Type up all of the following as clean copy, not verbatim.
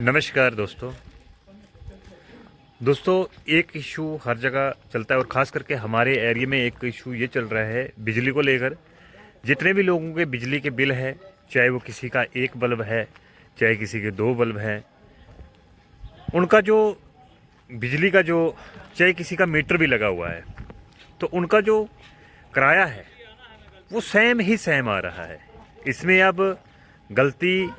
नमस्कार दोस्तों एक इशू हर जगह चलता है और ख़ास करके हमारे एरिया में एक इशू ये चल रहा है बिजली को लेकर। जितने भी लोगों के बिजली के बिल है, चाहे वो किसी का एक बल्ब है, चाहे किसी के दो बल्ब हैं, उनका जो बिजली का जो चाहे किसी का मीटर भी लगा हुआ है, तो उनका जो किराया है वो सेम ही सेम आ रहा है। इसमें अब गलती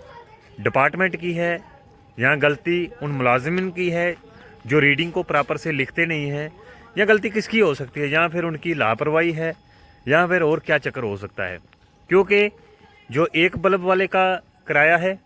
डिपार्टमेंट की है या गलती उन मुलाजिमिन की है जो रीडिंग को प्रॉपर से लिखते नहीं हैं, या गलती किसकी हो सकती है, या फिर उनकी लापरवाही है, या फिर और क्या चक्कर हो सकता है। क्योंकि जो एक बल्ब वाले का किराया है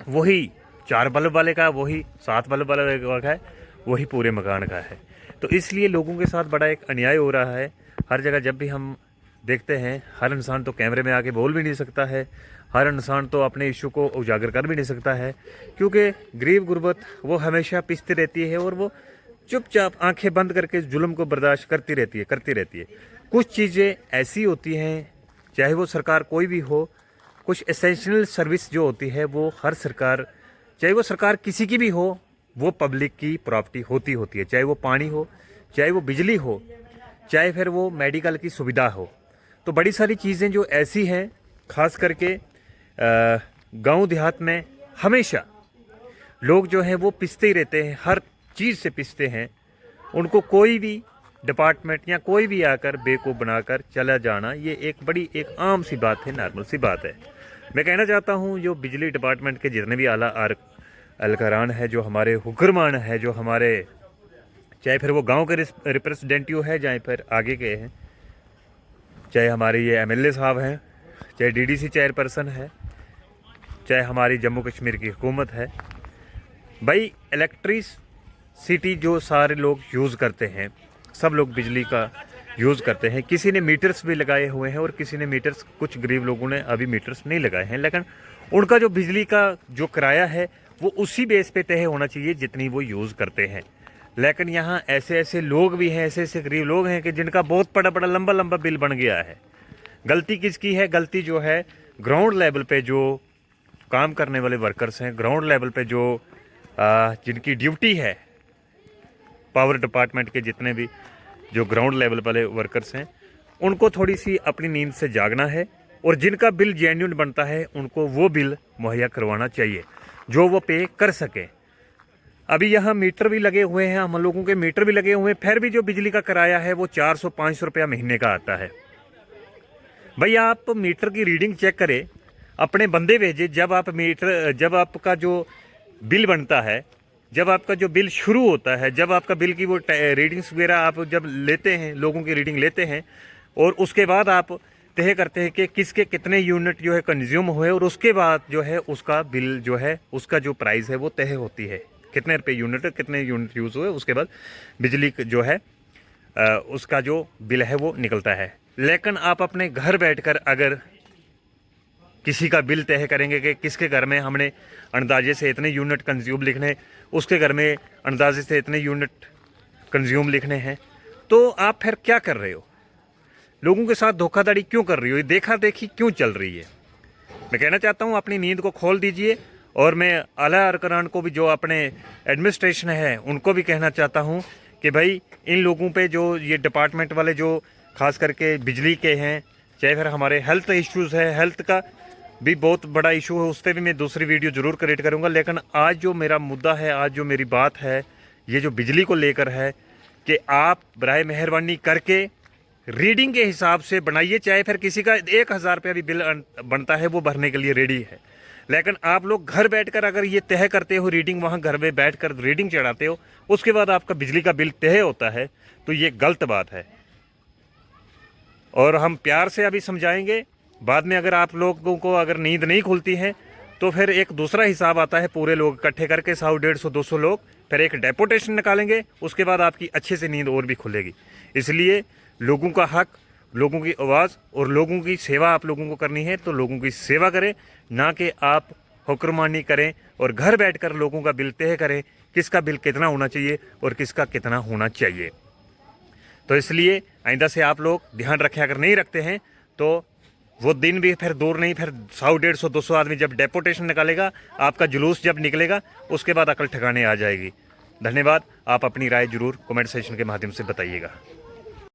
वही 4 बल्ब वाले का, वही 7 बल्ब वाले का है, वही पूरे मकान का है। तो इसलिए लोगों के साथ बड़ा एक अन्याय हो रहा है। हर जगह जब भी हम देखते हैं, हर इंसान तो कैमरे में आके बोल भी नहीं सकता है, हर इंसान तो अपने इशू को उजागर कर भी नहीं सकता है, क्योंकि गरीब गुरबत वो हमेशा पिसती रहती है और वो चुपचाप आंखें बंद करके जुल्म को बर्दाश्त करती रहती है। कुछ चीज़ें ऐसी होती हैं, चाहे वो सरकार कोई भी हो, कुछ एसेंशियल सर्विस जो होती है वो हर सरकार, चाहे वो सरकार किसी की भी हो, वो पब्लिक की प्रॉपर्टी होती है। चाहे वो पानी हो, चाहे वो बिजली हो, चाहे फिर वो मेडिकल की सुविधा हो। तो बड़ी सारी चीज़ें जो ऐसी हैं, ख़ास करके गांव देहात में हमेशा लोग जो हैं वो पिसते ही रहते हैं, हर चीज़ से पिसते हैं। उनको कोई भी डिपार्टमेंट या कोई भी आकर बेवकूफ़ बनाकर चला जाना, ये एक आम सी बात है, नॉर्मल सी बात है। मैं कहना चाहता हूँ जो बिजली डिपार्टमेंट के जितने भी आला अलकारान है, जो हमारे हुक्मरान है, जो हमारे चाहे फिर वो गांव के रिप्रेजेंटेटिव है, चाहे फिर आगे के हैं, चाहे हमारे ये एमएलए साहब हैं, चाहे डीडीसी चेयरपर्सन है, चाहे हमारी जम्मू कश्मीर की हुकूमत है, भाई इलेक्ट्रिसिटी जो सारे लोग यूज़ करते हैं, सब लोग बिजली का यूज़ करते हैं। किसी ने मीटर्स भी लगाए हुए हैं और किसी ने मीटर्स, कुछ गरीब लोगों ने अभी मीटर्स नहीं लगाए हैं, लेकिन उनका जो बिजली का जो किराया है वो उसी बेस पे तय होना चाहिए जितनी वो यूज़ करते हैं। लेकिन यहाँ ऐसे ऐसे लोग भी हैं, ऐसे ऐसे गरीब लोग हैं कि जिनका बहुत बड़ा लंबा बिल बन गया है। गलती किसकी है? गलती जो है ग्राउंड लेवल पे जो काम करने वाले वर्कर्स हैं, ग्राउंड लेवल पे जो जिनकी ड्यूटी है, पावर डिपार्टमेंट के जितने भी जो ग्राउंड लेवल वाले वर्कर्स हैं, उनको थोड़ी सी अपनी नींद से जागना है और जिनका बिल जेन्युइन बनता है उनको वो बिल मुहैया करवाना चाहिए जो वो पे कर सकें। अभी यहाँ मीटर भी लगे हुए हैं, हम लोगों के मीटर भी लगे हुए हैं, फिर भी जो बिजली का किराया है वो 400-500 रुपया महीने का आता है। भाई आप मीटर की रीडिंग चेक करें, अपने बंदे भेजे, जब आपका जो बिल बनता है, जब आपका जो बिल शुरू होता है, जब आपका बिल की वो रीडिंग्स वगैरह आप जब लेते हैं, लोगों की रीडिंग लेते हैं, और उसके बाद आप तय करते हैं कि किसके कितने यूनिट जो है कंज्यूम हुए, और उसके बाद जो है उसका बिल जो है, उसका जो प्राइस है वो तय होती है, कितने रुपये यूनिट, कितने यूनिट यूज़ हुए, उसके बाद बिजली जो है उसका जो बिल है वो निकलता है। लेकिन आप अपने घर बैठकर अगर किसी का बिल तय करेंगे कि किसके घर में हमने अंदाजे से इतने यूनिट कंज्यूम लिखने, उसके घर में अंदाजे से इतने यूनिट कंज्यूम लिखने हैं, तो आप फिर क्या कर रहे हो? लोगों के साथ धोखाधड़ी क्यों कर रही हो? ये देखा देखी क्यों चल रही है? मैं कहना चाहता हूँ अपनी नींद को खोल दीजिए। और मैं आला अरकान को भी, जो अपने एडमिनिस्ट्रेशन है, उनको भी कहना चाहता हूँ कि भाई इन लोगों पे जो ये डिपार्टमेंट वाले जो खास करके बिजली के हैं, चाहे फिर हमारे हेल्थ इश्यूज़ है, हेल्थ का भी बहुत बड़ा इशू है, उस पर भी मैं दूसरी वीडियो ज़रूर क्रिएट करूँगा। लेकिन आज जो मेरा मुद्दा है, आज जो मेरी बात है, ये जो बिजली को लेकर है कि आप बराए मेहरबानी करके रीडिंग के हिसाब से बनाइए। चाहे फिर किसी का 1000 रुपया भी बिल बनता है वो भरने के लिए रेडी है, लेकिन आप लोग घर बैठकर अगर ये तय करते हो रीडिंग, वहाँ घर में बैठकर रीडिंग चढ़ाते हो, उसके बाद आपका बिजली का बिल तय होता है, तो ये गलत बात है। और हम प्यार से अभी समझाएंगे, बाद में अगर आप लोगों को अगर नींद नहीं खुलती है तो फिर एक दूसरा हिसाब आता है, पूरे लोग इकट्ठे करके 100, 150, 200 लोग, फिर एक डेपुटेशन निकालेंगे, उसके बाद आपकी अच्छे से नींद और भी खुलेगी। इसलिए लोगों का हक, लोगों की आवाज़ और लोगों की सेवा आप लोगों को करनी है, तो लोगों की सेवा करें, ना कि आप हुक्मरानी करें और घर बैठकर लोगों का बिल तय करें, किसका बिल कितना होना चाहिए और किसका कितना होना चाहिए। तो इसलिए आइंदा से आप लोग ध्यान रखें, अगर नहीं रखते हैं तो वो दिन भी फिर दूर नहीं, फिर 100, 150, 200 आदमी जब डेपुटेशन निकालेगा, आपका जुलूस जब निकलेगा, उसके बाद अकल ठिकाने आ जाएगी। धन्यवाद। आप अपनी राय जरूर कमेंट सेक्शन के माध्यम से बताइएगा।